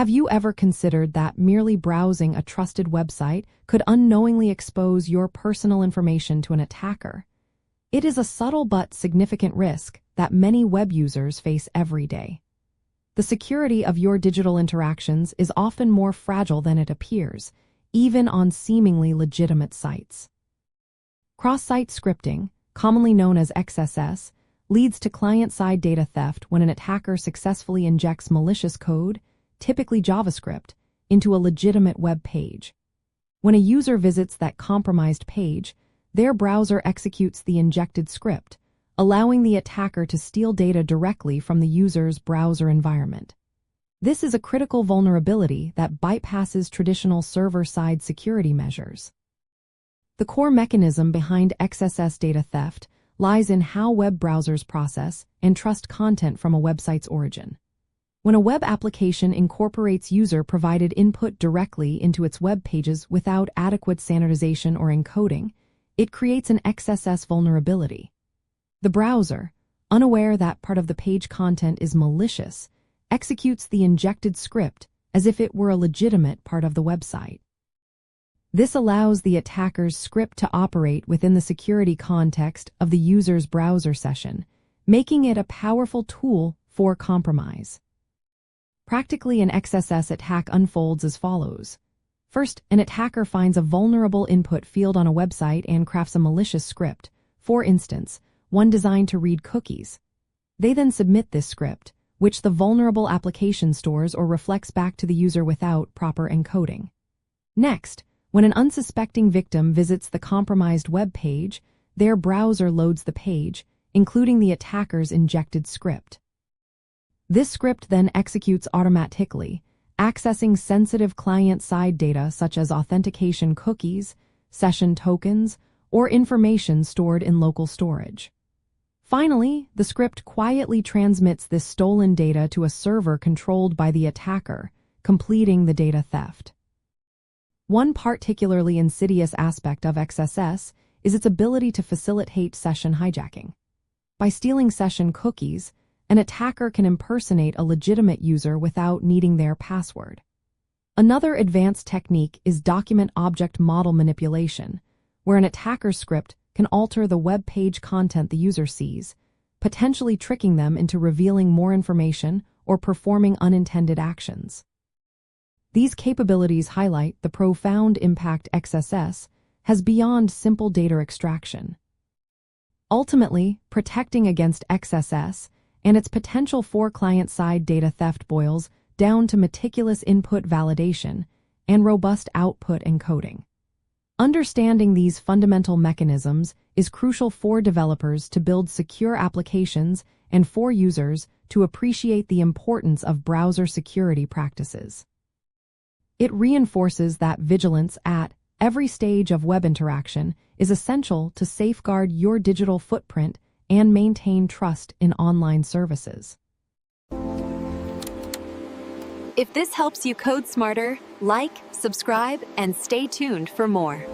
Have you ever considered that merely browsing a trusted website could unknowingly expose your personal information to an attacker? It is a subtle but significant risk that many web users face every day. The security of your digital interactions is often more fragile than it appears, even on seemingly legitimate sites. Cross-site scripting, commonly known as XSS, leads to client-side data theft when an attacker successfully injects malicious code, typically JavaScript, into a legitimate web page. When a user visits that compromised page, their browser executes the injected script, allowing the attacker to steal data directly from the user's browser environment. This is a critical vulnerability that bypasses traditional server-side security measures. The core mechanism behind XSS data theft lies in how web browsers process and trust content from a website's origin. When a web application incorporates user-provided input directly into its web pages without adequate sanitization or encoding, it creates an XSS vulnerability. The browser, unaware that part of the page content is malicious, executes the injected script as if it were a legitimate part of the website. This allows the attacker's script to operate within the security context of the user's browser session, making it a powerful tool for compromise. Practically, an XSS attack unfolds as follows. First, an attacker finds a vulnerable input field on a website and crafts a malicious script, for instance, one designed to read cookies. They then submit this script, which the vulnerable application stores or reflects back to the user without proper encoding. Next, when an unsuspecting victim visits the compromised web page, their browser loads the page, including the attacker's injected script. This script then executes automatically, accessing sensitive client-side data such as authentication cookies, session tokens, or information stored in local storage. Finally, the script quietly transmits this stolen data to a server controlled by the attacker, completing the data theft. One particularly insidious aspect of XSS is its ability to facilitate session hijacking. By stealing session cookies, an attacker can impersonate a legitimate user without needing their password. Another advanced technique is document object model manipulation, where an attacker's script can alter the web page content the user sees, potentially tricking them into revealing more information or performing unintended actions. These capabilities highlight the profound impact XSS has beyond simple data extraction. Ultimately, protecting against XSS and its potential for client-side data theft boils down to meticulous input validation and robust output encoding. Understanding these fundamental mechanisms is crucial for developers to build secure applications and for users to appreciate the importance of browser security practices. It reinforces that vigilance at every stage of web interaction is essential to safeguard your digital footprint and maintain trust in online services. If this helps you code smarter, like, subscribe, and stay tuned for more.